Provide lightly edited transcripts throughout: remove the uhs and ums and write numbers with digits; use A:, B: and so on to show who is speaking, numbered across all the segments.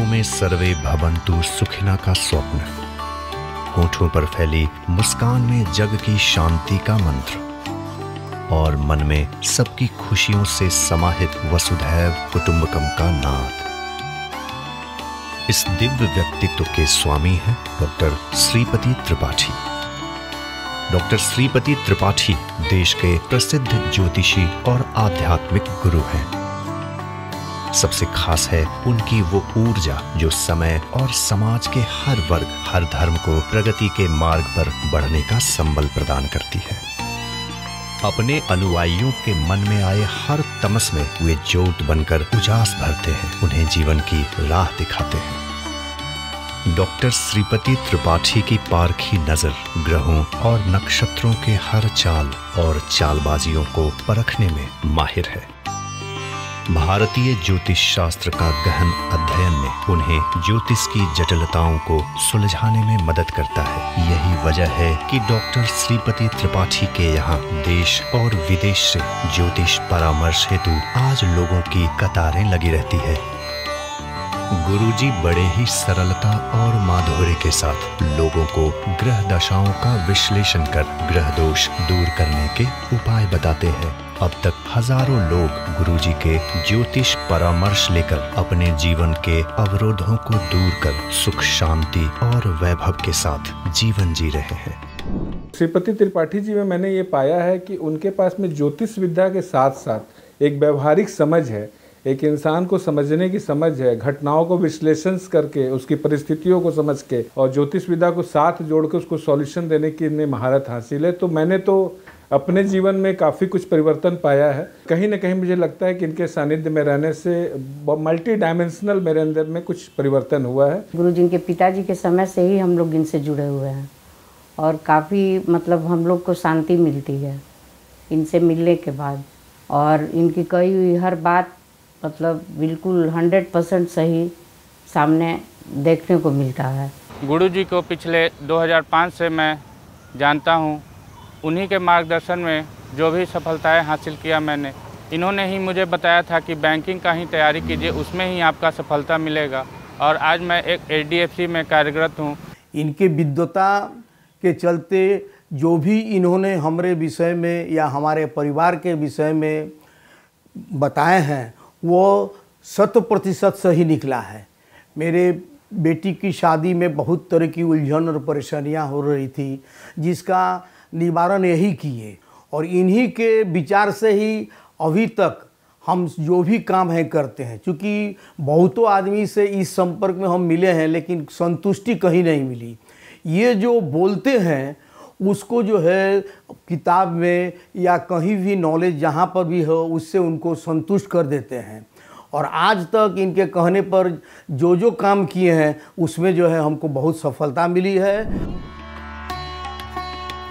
A: में सर्वे भवन्तु सुखिना का स्वप्न, होठों पर फैली मुस्कान में जग की शांति का मंत्र और मन में सबकी खुशियों से समाहित वसुधैव कुटुंबकम का नाद। इस दिव्य व्यक्तित्व के स्वामी हैं डॉक्टर श्रीपति त्रिपाठी। डॉक्टर श्रीपति त्रिपाठी देश के प्रसिद्ध ज्योतिषी और आध्यात्मिक गुरु हैं। सबसे खास है उनकी वो ऊर्जा जो समय और समाज के हर वर्ग, हर धर्म को प्रगति के मार्ग पर बढ़ने का संबल प्रदान करती है। अपने अनुयायियों के मन में आए हर तमस में वे ज्योत बनकर उजास भरते हैं, उन्हें जीवन की राह दिखाते हैं। डॉक्टर श्रीपति त्रिपाठी की पारखी नजर ग्रहों और नक्षत्रों के हर चाल और चालबाजियों को परखने में माहिर है। भारतीय ज्योतिष शास्त्र का गहन अध्ययन ने उन्हें ज्योतिष की जटिलताओं को सुलझाने में मदद करता है। यही वजह है कि डॉक्टर श्रीपति त्रिपाठी के यहाँ देश और विदेश से ज्योतिष परामर्श हेतु आज लोगों की कतारें लगी रहती है। गुरुजी बड़े ही सरलता और माधुर्य के साथ लोगों को ग्रह दशाओं का विश्लेषण कर ग्रह दोष दूर करने के उपाय बताते हैं। अब तक हजारों लोग गुरुजी के ज्योतिष परामर्श लेकर अपने जीवन के अवरोधों को दूर कर सुख, शांति और वैभव के साथ जीवन जी रहे हैं।
B: श्रीपति त्रिपाठी जी में मैंने ये पाया है कि उनके पास में ज्योतिष विद्या के साथ साथ एक व्यवहारिक समझ है, एक इंसान को समझने की समझ है, घटनाओं को विश्लेषण करके उसकी परिस्थितियों को समझ के और ज्योतिष विद्या को साथ जोड़ के उसको सॉल्यूशन देने की इन्हें महारत हासिल है। तो मैंने तो अपने जीवन में काफ़ी कुछ परिवर्तन पाया है। कहीं ना कहीं मुझे लगता है कि इनके सानिध्य में रहने से मल्टी डायमेंशनल मेरे अंदर में कुछ परिवर्तन हुआ है।
C: गुरुजी के पिताजी के समय से ही हम लोग इनसे जुड़े हुए हैं और काफ़ी मतलब हम लोग को शांति मिलती है इनसे मिलने के बाद, और इनकी कही हुई हर बात मतलब बिल्कुल 100% सही सामने देखने को मिलता है।
D: गुरुजी को पिछले 2005 से मैं जानता हूँ। उन्हीं के मार्गदर्शन में जो भी सफलताएं हासिल किया मैंने, इन्होंने ही मुझे बताया था कि बैंकिंग का ही तैयारी कीजिए, उसमें ही आपका सफलता मिलेगा। और आज मैं एक HDFC में कार्यरत हूँ।
E: इनके विद्वता के चलते जो भी इन्होंने हमारे विषय में या हमारे परिवार के विषय में बताए हैं वो 100% सही निकला है। मेरे बेटी की शादी में बहुत तरह की उलझन और परेशानियां हो रही थी, जिसका निवारण यही किए, और इन्हीं के विचार से ही अभी तक हम जो भी काम है करते हैं। क्योंकि बहुतों आदमी से इस संपर्क में हम मिले हैं लेकिन संतुष्टि कहीं नहीं मिली। ये जो बोलते हैं उसको जो है किताब में या कहीं भी नॉलेज जहाँ पर भी हो उससे उनको संतुष्ट कर देते हैं। और आज तक इनके कहने पर जो जो काम किए हैं उसमें जो है हमको बहुत सफलता मिली है।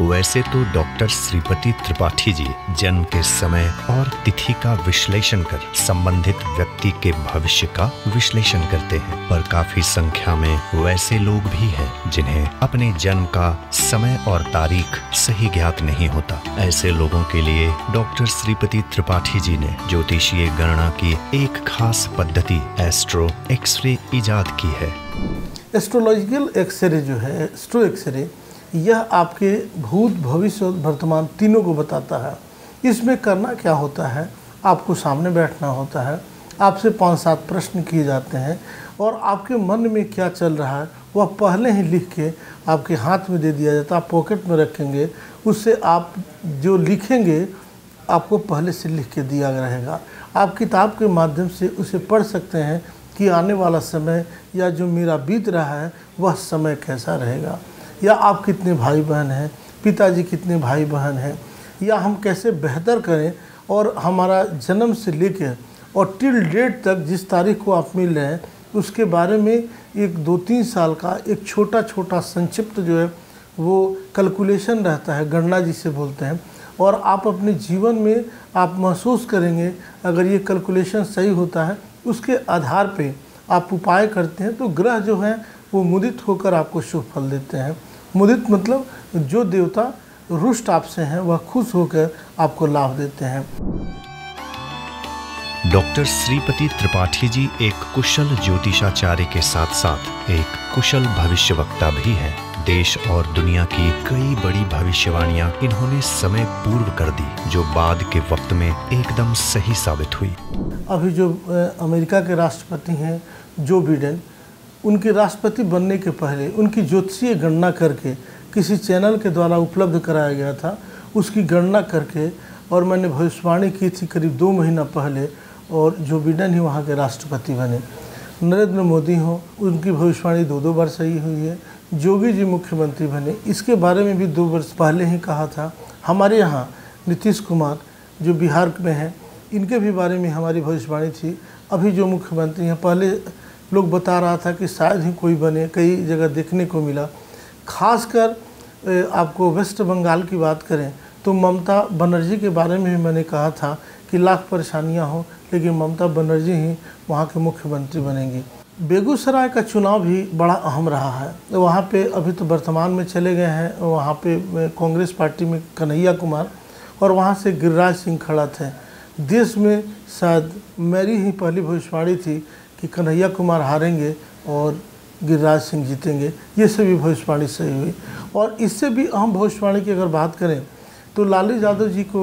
A: वैसे तो डॉक्टर श्रीपति त्रिपाठी जी जन्म के समय और तिथि का विश्लेषण कर संबंधित व्यक्ति के भविष्य का विश्लेषण करते हैं, पर काफी संख्या में वैसे लोग भी हैं जिन्हें अपने जन्म का समय और तारीख सही ज्ञात नहीं होता। ऐसे लोगों के लिए डॉक्टर श्रीपति त्रिपाठी जी ने ज्योतिषीय गणना की एक खास पद्धति एस्ट्रो एक्सरे इजाद की है।
F: एस्ट्रोलॉजिकल एक्सरे जो है, एस्ट्रो एक्सरे, यह आपके भूत, भविष्य और वर्तमान तीनों को बताता है। इसमें करना क्या होता है, आपको सामने बैठना होता है, आपसे 5-7 प्रश्न किए जाते हैं और आपके मन में क्या चल रहा है वह पहले ही लिख के आपके हाथ में दे दिया जाता है। आप पॉकेट में रखेंगे, उससे आप जो लिखेंगे आपको पहले से लिख के दिया रहेगा। आप किताब के माध्यम से उसे पढ़ सकते हैं कि आने वाला समय या जो मेरा बीत रहा है वह समय कैसा रहेगा, या आप कितने भाई बहन हैं, पिताजी कितने भाई बहन हैं, या हम कैसे बेहतर करें। और हमारा जन्म से लेकर और टिल डेट तक जिस तारीख को आप मिल रहे हैं उसके बारे में एक 2-3 साल का एक छोटा छोटा संक्षिप्त जो है वो कैलकुलेशन रहता है, गणना जिसे बोलते हैं। और आप अपने जीवन में आप महसूस करेंगे अगर ये कैलकुलेशन सही होता है, उसके आधार पे आप उपाय करते हैं तो ग्रह जो हैं वो मुदित होकर आपको शुभ फल देते हैं। मुदित मतलब जो देवता रुष्ट आपसे हैं वह खुश होकर आपको लाभ देते हैं।
A: डॉक्टर श्रीपति त्रिपाठी जी एक कुशल ज्योतिषाचार्य के साथ साथ एक कुशल भविष्यवक्ता भी हैं। देश और दुनिया की कई बड़ी भविष्यवाणियां इन्होंने समय पूर्व कर दी, जो बाद के वक्त में एकदम सही साबित हुई।
F: अभी जो अमेरिका के राष्ट्रपति हैं जो बिडेन, उनके राष्ट्रपति बनने के पहले उनकी ज्योतिषीय गणना करके किसी चैनल के द्वारा उपलब्ध कराया गया था। उसकी गणना करके और मैंने भविष्यवाणी की थी करीब 2 महीना पहले, और जो बिडेन ही वहाँ के राष्ट्रपति बने। नरेंद्र मोदी हो, उनकी भविष्यवाणी 2 बार सही हुई है। योगी जी मुख्यमंत्री बने, इसके बारे में भी 2 वर्ष पहले ही कहा था। हमारे यहाँ नीतीश कुमार जो बिहार में हैं, इनके भी बारे में हमारी भविष्यवाणी थी। अभी जो मुख्यमंत्री हैं, पहले लोग बता रहा था कि शायद ही कोई बने, कई जगह देखने को मिला। खासकर आपको वेस्ट बंगाल की बात करें तो ममता बनर्जी के बारे में भी मैंने कहा था कि लाख परेशानियां हो, लेकिन ममता बनर्जी ही वहाँ के मुख्यमंत्री बनेंगी। बेगूसराय का चुनाव भी बड़ा अहम रहा है। वहाँ पे अभी तो वर्तमान में चले गए हैं, वहाँ पे कांग्रेस पार्टी में कन्हैया कुमार और वहाँ से गिरिराज सिंह खड़ा थे। देश में शायद मेरी ही पहली भविष्यवाणी थी कि कन्हैया कुमार हारेंगे और गिरिराज सिंह जीतेंगे। ये सभी भविष्यवाणी सही हुई। और इससे भी अहम भविष्यवाणी की अगर बात करें तो लालू यादव जी को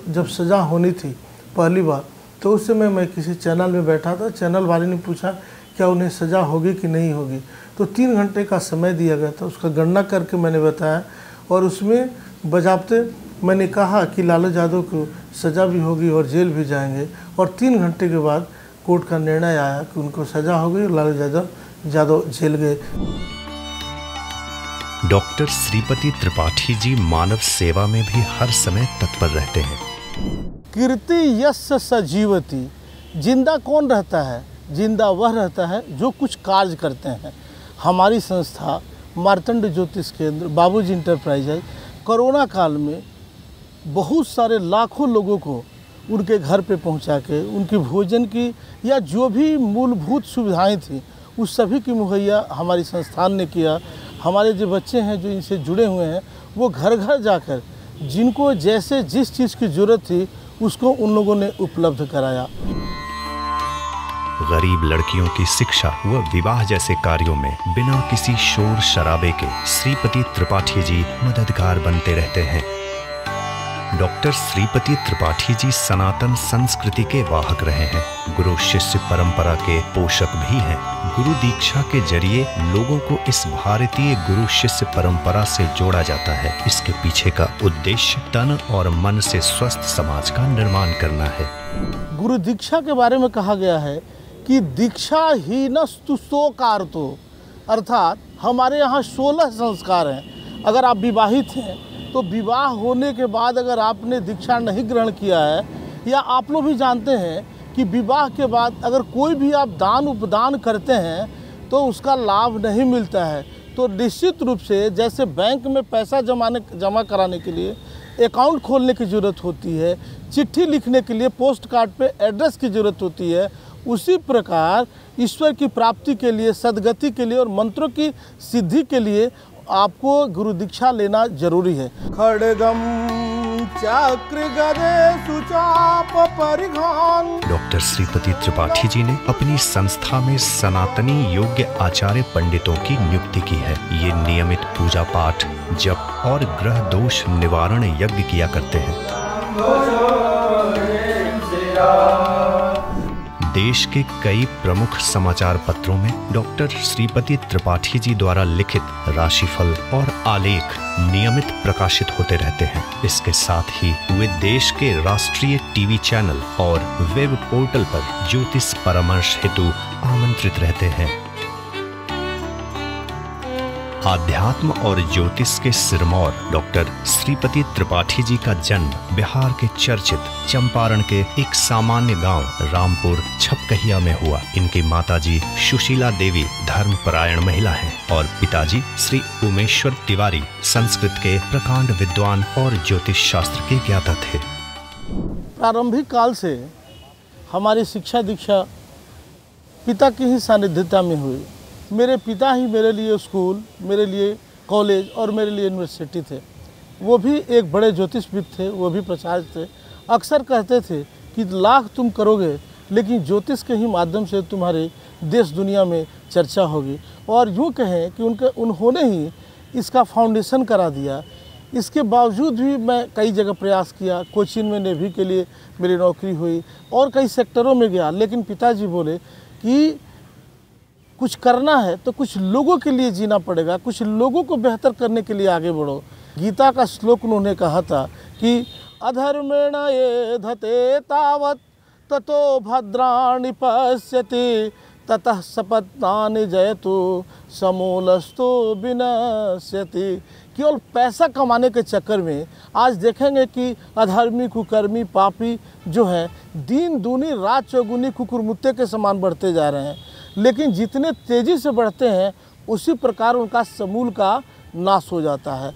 F: जब सज़ा होनी थी पहली बार, तो उस समय मैं किसी चैनल में बैठा था। चैनल वाले ने पूछा क्या उन्हें सज़ा होगी कि नहीं होगी, तो 3 घंटे का समय दिया गया था। उसका गणना करके मैंने बताया और उसमें बजाबते मैंने कहा कि लालू यादव को सज़ा भी होगी और जेल भी जाएंगे। और 3 घंटे के बाद कोर्ट का निर्णय आया कि उनको सज़ा हो गई, लालू यादव जेल गए।
A: डॉक्टर श्रीपति त्रिपाठी जी मानव सेवा में भी हर समय तत्पर रहते हैं।
F: कीर्ति यस्य सजीवति, जिंदा कौन रहता है? जिंदा वह रहता है जो कुछ कार्य करते हैं। हमारी संस्था मार्तंड ज्योतिष केंद्र बाबूजी इंटरप्राइजेज कोरोना काल में बहुत सारे लाखों लोगों को उनके घर पे पहुंचा के उनकी भोजन की या जो भी मूलभूत सुविधाएं थी उस सभी की मुहैया हमारी संस्थान ने किया। हमारे जो बच्चे हैं जो इनसे जुड़े हुए हैं, वो घर घर जाकर जिनको जैसे जिस चीज़ की ज़रूरत थी उसको उन लोगों ने उपलब्ध कराया।
A: गरीब लड़कियों की शिक्षा व विवाह जैसे कार्यों में बिना किसी शोर शराबे के श्रीपति त्रिपाठी जी मददगार बनते रहते हैं। डॉक्टर श्रीपति त्रिपाठी जी सनातन संस्कृति के वाहक रहे हैं, गुरु शिष्य परंपरा के पोषक भी हैं। गुरु दीक्षा के जरिए लोगों को इस भारतीय गुरु शिष्य परंपरा से जोड़ा जाता है। इसके पीछे का उद्देश्य तन और मन से स्वस्थ समाज का निर्माण करना है।
F: गुरु दीक्षा के बारे में कहा गया है कि दीक्षा ही नस्तु सोकारतो, अर्थात हमारे यहाँ 16 संस्कार हैं। अगर आप विवाहित हैं तो विवाह होने के बाद अगर आपने दीक्षा नहीं ग्रहण किया है, या आप लोग भी जानते हैं कि विवाह के बाद अगर कोई भी आप दान उपदान करते हैं तो उसका लाभ नहीं मिलता है। तो निश्चित रूप से जैसे बैंक में पैसा जमा कराने के लिए अकाउंट खोलने की ज़रूरत होती है, चिट्ठी लिखने के लिए पोस्ट कार्ड पे एड्रेस की ज़रूरत होती है, उसी प्रकार ईश्वर की प्राप्ति के लिए, सद्गति के लिए और मंत्रों की सिद्धि के लिए आपको गुरु दीक्षा लेना जरूरी है। खड्गम चक्र गदे सुचाप परिघान।
A: डॉक्टर श्रीपति त्रिपाठी जी ने अपनी संस्था में सनातनी योग्य आचार्य पंडितों की नियुक्ति की है। ये नियमित पूजा पाठ, जप और ग्रह दोष निवारण यज्ञ किया करते हैं। देश के कई प्रमुख समाचार पत्रों में डॉक्टर श्रीपति त्रिपाठी जी द्वारा लिखित राशिफल और आलेख नियमित प्रकाशित होते रहते हैं। इसके साथ ही वे देश के राष्ट्रीय टीवी चैनल और वेब पोर्टल पर ज्योतिष परामर्श हेतु आमंत्रित रहते हैं। आध्यात्म और ज्योतिष के सिरमौर डॉक्टर श्रीपति त्रिपाठी जी का जन्म बिहार के चर्चित चंपारण के एक सामान्य गांव रामपुर छपकहिया में हुआ। इनकी माताजी सुशीला देवी धर्मपरायण महिला हैं और पिताजी श्री उमेश्वर तिवारी संस्कृत के प्रकांड विद्वान और ज्योतिष शास्त्र के ज्ञाता थे।
F: प्रारंभिक काल से हमारी शिक्षा दीक्षा पिता की ही सानिध्यता में हुई। मेरे पिता ही मेरे लिए स्कूल, मेरे लिए कॉलेज और मेरे लिए यूनिवर्सिटी थे। वो भी एक बड़े ज्योतिषविद थे, वो भी प्रचारक थे। अक्सर कहते थे कि लाख तुम करोगे लेकिन ज्योतिष के ही माध्यम से तुम्हारे देश दुनिया में चर्चा होगी। और यूँ कहें कि उन्होंने ही इसका फाउंडेशन करा दिया। इसके बावजूद भी मैं कई जगह प्रयास किया, कोचीन में नेवी के लिए मेरी नौकरी हुई और कई सेक्टरों में गया, लेकिन पिताजी बोले कि कुछ करना है तो कुछ लोगों के लिए जीना पड़ेगा, कुछ लोगों को बेहतर करने के लिए आगे बढ़ो। गीता का श्लोक उन्होंने कहा था कि अधर्मेण ये धते तावत ततो भद्राणि पश्यति ततः सपत्नानि जयतु समूलस्तु विनश्यति। केवल पैसा कमाने के चक्कर में आज देखेंगे कि अधर्मी, कुकर्मी, पापी जो है दिन दूनी रात चौगुनी कुकुरमुत्ते के समान बढ़ते जा रहे हैं, लेकिन जितने तेज़ी से बढ़ते हैं उसी प्रकार उनका समूल का नाश हो जाता है।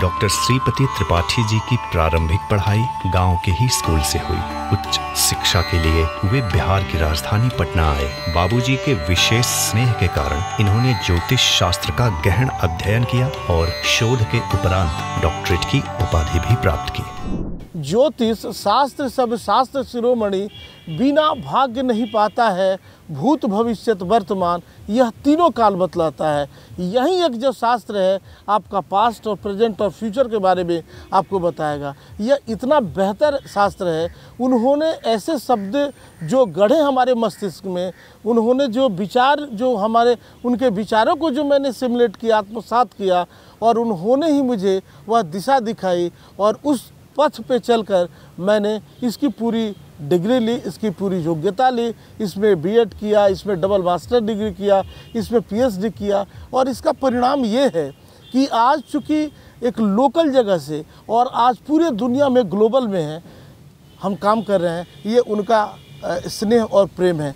A: डॉक्टर श्रीपति त्रिपाठी जी की प्रारंभिक पढ़ाई गांव के ही स्कूल से हुई। उच्च शिक्षा के लिए वे बिहार की राजधानी पटना आए। बाबूजी के विशेष स्नेह के कारण इन्होंने ज्योतिष शास्त्र का गहन अध्ययन किया और शोध के उपरांत डॉक्टरेट की उपाधि भी प्राप्त की।
F: ज्योतिष शास्त्र सब शास्त्र शिरोमणि, बिना भाग्य नहीं पाता है, भूत भविष्यत वर्तमान, यह तीनों काल बतलाता है। यही एक जो शास्त्र है आपका पास्ट और प्रेजेंट और फ्यूचर के बारे में आपको बताएगा। यह इतना बेहतर शास्त्र है। उन्होंने ऐसे शब्द जो गढ़े हमारे मस्तिष्क में, उन्होंने जो विचार जो हमारे उनके विचारों को जो मैंने सिमुलेट किया, आत्मसात किया, और उन्होंने ही मुझे वह दिशा दिखाई और उस पथ पे चलकर मैंने इसकी पूरी डिग्री ली, इसकी पूरी योग्यता ली, इसमें बीएड किया, इसमें डबल मास्टर डिग्री किया, इसमें पीएचडी किया। और इसका परिणाम ये है कि आज चूँकि एक लोकल जगह से और आज पूरे दुनिया में ग्लोबल में है हम काम कर रहे हैं, ये उनका स्नेह और प्रेम है।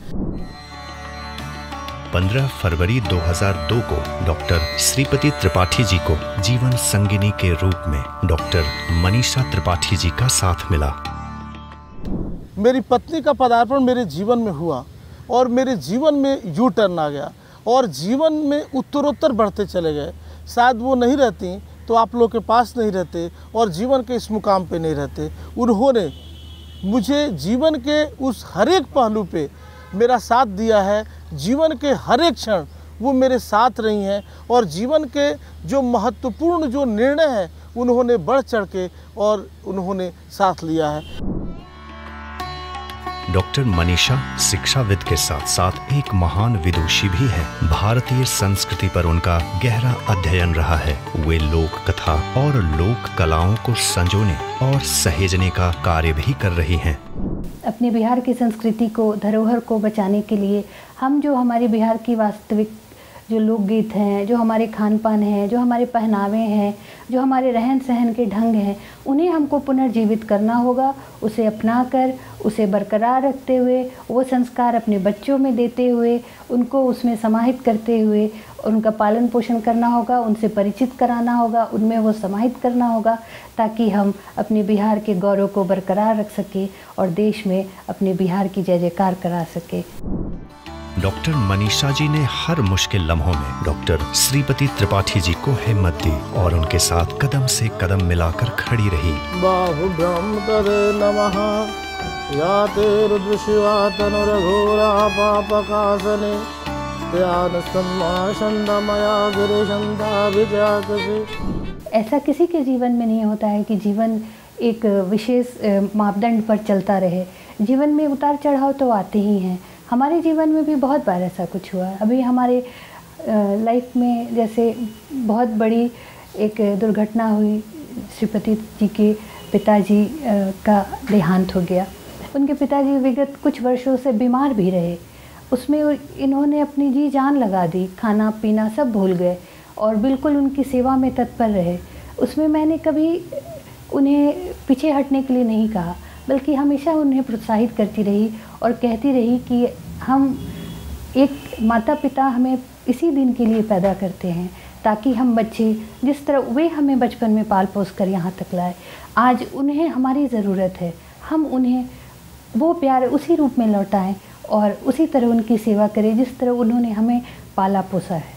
A: 15 फरवरी 2002 को डॉक्टर श्रीपति त्रिपाठी जी को जीवन संगिनी के रूप में डॉक्टर मनीषा त्रिपाठी जी का साथ मिला।
F: मेरी पत्नी का पदार्पण मेरे जीवन में हुआ और मेरे जीवन में यू टर्न आ गया और जीवन में उत्तरोत्तर बढ़ते चले गए। शायद वो नहीं रहती तो आप लोग के पास नहीं रहते और जीवन के इस मुकाम पे नहीं रहते। उन्होंने मुझे जीवन के उस हर एक पहलू पे मेरा साथ दिया है। जीवन के हर एक क्षण वो मेरे साथ रही हैं और जीवन के जो महत्वपूर्ण जो निर्णय है उन्होंने बढ़ चढ़ के और उन्होंने साथ लिया है।
A: डॉक्टर मनीषा शिक्षाविद के साथ साथ एक महान विदुषी भी है। भारतीय संस्कृति पर उनका गहरा अध्ययन रहा है। वे लोक कथा और लोक कलाओं को संजोने और सहेजने का कार्य भी कर रही हैं।
G: अपने बिहार की संस्कृति को, धरोहर को बचाने के लिए हम जो हमारे बिहार की वास्तविक जो लोकगीत हैं, जो हमारे खान पान हैं, जो हमारे पहनावे हैं, जो हमारे रहन सहन के ढंग हैं, उन्हें हमको पुनर्जीवित करना होगा। उसे अपनाकर, उसे बरकरार रखते हुए, वो संस्कार अपने बच्चों में देते हुए, उनको उसमें समाहित करते हुए उनका पालन पोषण करना होगा, उनसे परिचित कराना होगा, उनमें वो समाहित करना होगा, ताकि हम अपने बिहार के गौरव को बरकरार रख सकें और देश में अपने बिहार की जय जयकार करा सके।
A: डॉक्टर मनीषा जी ने हर मुश्किल लम्हों में डॉक्टर श्रीपति त्रिपाठी जी को हिम्मत दी और उनके साथ कदम से कदम मिलाकर खड़ी रही।
F: बाहुभ्यां तदे नमः याते रुद्रशिवा तनुरघोरा पापकासने त्यान सम्माशंदमया गिरिशंदा विजयाकसे।
G: ऐसा किसी के जीवन में नहीं होता है कि जीवन एक विशेष मापदंड पर चलता रहे। जीवन में उतार चढ़ाव तो आते ही हैं। हमारे जीवन में भी बहुत बार ऐसा कुछ हुआ है। अभी हमारे लाइफ में जैसे बहुत बड़ी एक दुर्घटना हुई, श्रीपति जी के पिताजी का देहांत हो गया। उनके पिताजी विगत कुछ वर्षों से बीमार भी रहे। उसमें इन्होंने अपनी जी जान लगा दी, खाना पीना सब भूल गए और बिल्कुल उनकी सेवा में तत्पर रहे। उसमें मैंने कभी उन्हें पीछे हटने के लिए नहीं कहा, बल्कि हमेशा उन्हें प्रोत्साहित करती रही और कहती रही कि हम एक माता पिता हमें इसी दिन के लिए पैदा करते हैं ताकि हम बच्चे जिस तरह वे हमें बचपन में पाल पोस कर यहाँ तक लाए, आज उन्हें हमारी ज़रूरत है। हम उन्हें वो प्यार उसी रूप में लौटाएं और उसी तरह उनकी सेवा करें जिस तरह उन्होंने हमें पाला पोसा है।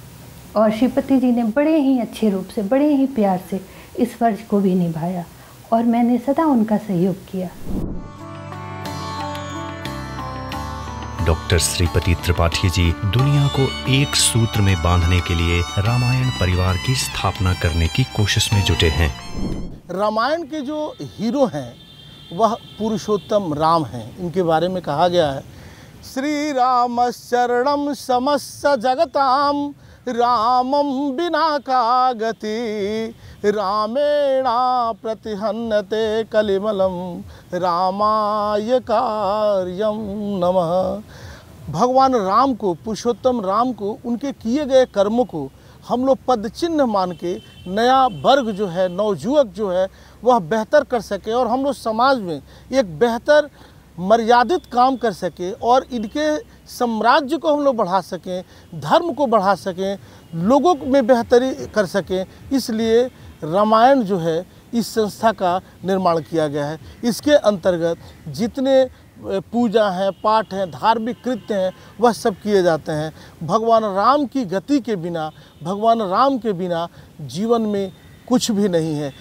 G: और श्रीपति जी ने बड़े ही अच्छे रूप से, बड़े ही प्यार से इस फर्ज को भी निभाया और मैंने सदा उनका सहयोग किया।
A: डॉक्टर श्रीपति त्रिपाठी जी दुनिया को एक सूत्र में बांधने के लिए रामायण परिवार की स्थापना करने की कोशिश में जुटे हैं।
F: रामायण के जो हीरो हैं वह पुरुषोत्तम राम हैं। इनके बारे में कहा गया है, श्री राम शरणम समस्त जगताम रामम बिना का गति रामेणा प्रतिहन्यते कलिमलम रामाय कार्यम नमः। भगवान राम को, पुरुषोत्तम राम को, उनके किए गए कर्मों को हम लोग पद चिन्ह मान के नया वर्ग जो है, नवयुवक जो है, वह बेहतर कर सके और हम लोग समाज में एक बेहतर मर्यादित काम कर सकें और इनके साम्राज्य को हम लोग बढ़ा सकें, धर्म को बढ़ा सकें, लोगों में बेहतरी कर सकें। इसलिए रामायण जो है इस संस्था का निर्माण किया गया है। इसके अंतर्गत जितने पूजा हैं, पाठ हैं, धार्मिक कृत्य हैं, वह सब किए जाते हैं। भगवान राम की गति के बिना, भगवान राम के बिना जीवन में कुछ भी नहीं है।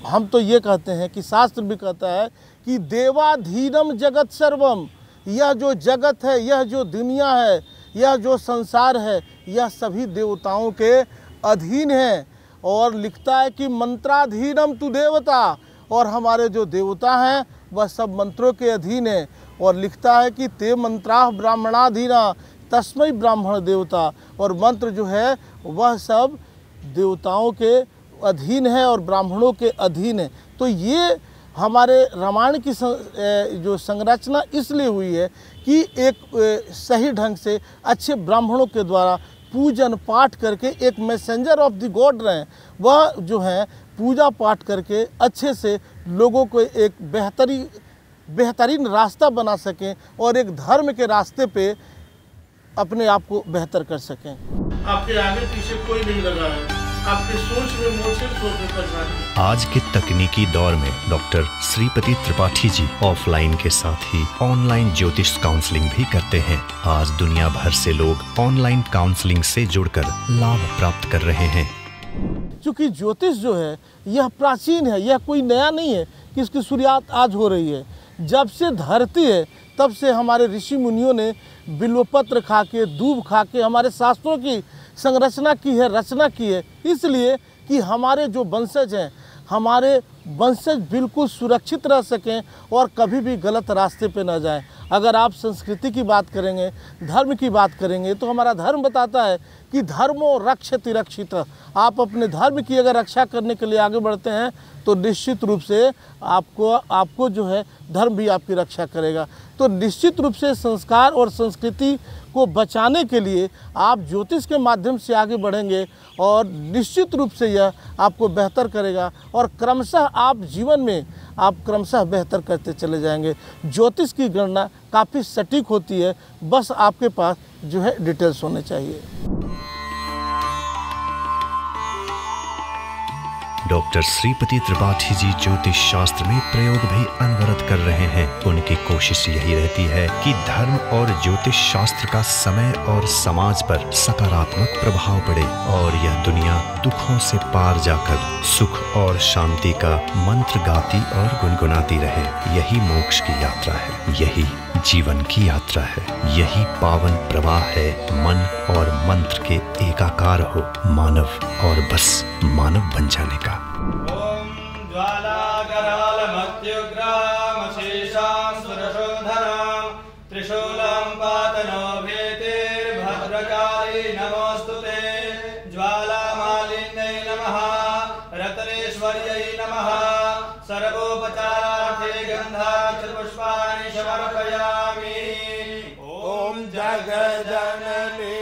F: हम तो ये कहते हैं कि शास्त्र भी कहता है कि देवाधीनम जगत सर्वम, यह जो जगत है, यह जो दुनिया है, यह जो संसार है, यह सभी देवताओं के अधीन है। और लिखता है कि मंत्राधीनम तु देवता, और हमारे जो देवता हैं वह सब मंत्रों के अधीन है। और लिखता है कि ते मंत्रा ब्राह्मणाधीना तस्मै ब्राह्मण देवता, और मंत्र जो है वह सब देवताओं के अधीन है और ब्राह्मणों के अधीन है। तो ये हमारे रामायण की जो संरचना इसलिए हुई है कि एक सही ढंग से अच्छे ब्राह्मणों के द्वारा पूजन पाठ करके एक मैसेंजर ऑफ द गॉड रहें, वह जो है पूजा पाठ करके अच्छे से लोगों को एक बेहतरीन रास्ता बना सकें और एक धर्म के रास्ते पे अपने आप को बेहतर कर सकें। आपके आगे पीछे कोई नहीं लगा है, आपकी सोच में मोचे सोचने पर।
A: आज के तकनीकी दौर में डॉक्टर श्रीपति त्रिपाठी जी ऑफलाइन के साथ ही ऑनलाइन ज्योतिष काउंसलिंग भी करते हैं। आज दुनिया भर से लोग ऑनलाइन काउंसलिंग से जुड़कर लाभ प्राप्त कर रहे हैं।
F: क्योंकि ज्योतिष जो है यह प्राचीन है, यह कोई नया नहीं है कि इसकी शुरुआत आज हो रही है। जब से धरती है तब से हमारे ऋषि मुनियों ने बिल्वपत्र खा के, दूब खा के हमारे शास्त्रों की संरचना की है, रचना की है, इसलिए कि हमारे जो वंशज हैं, हमारे वंशज बिल्कुल सुरक्षित रह सकें और कभी भी गलत रास्ते पे न जाएं। अगर आप संस्कृति की बात करेंगे, धर्म की बात करेंगे, तो हमारा धर्म बताता है कि धर्मो रक्षति रक्षित। आप अपने धर्म की अगर रक्षा करने के लिए आगे बढ़ते हैं तो निश्चित रूप से आपको जो है धर्म भी आपकी रक्षा करेगा। तो निश्चित रूप से संस्कार और संस्कृति को बचाने के लिए आप ज्योतिष के माध्यम से आगे बढ़ेंगे और निश्चित रूप से यह आपको बेहतर करेगा और क्रमशः आप जीवन में आप क्रमशः बेहतर करते चले जाएंगे। ज्योतिष की गणना काफ़ी सटीक होती है, बस आपके पास जो है डिटेल्स होने चाहिए।
A: डॉक्टर श्रीपति त्रिपाठी जी ज्योतिष शास्त्र में प्रयोग भी अनवरत कर रहे हैं। उनकी कोशिश यही रहती है कि धर्म और ज्योतिष शास्त्र का समय और समाज पर सकारात्मक प्रभाव पड़े और यह दुनिया दुखों से पार जाकर सुख और शांति का मंत्र गाती और गुनगुनाती रहे। यही मोक्ष की यात्रा है, यही जीवन की यात्रा है, यही पावन प्रवाह है। मन और मंत्र के एकाकार हो मानव और बस मानव बन जाने का।
H: ओम ज्वाला कराल मत्युग्राम शेषां सुरशोधरां त्रिशूलं पातनो भेतिर भद्रकाली नमोस्तुते। ज्वालामालिन्यै नमः रत्नेश्वर्यै नमः सर्वोपचारार्थे गन्धाक्षरपुष्पाणि समर्पयामि। ओम जगज्जननी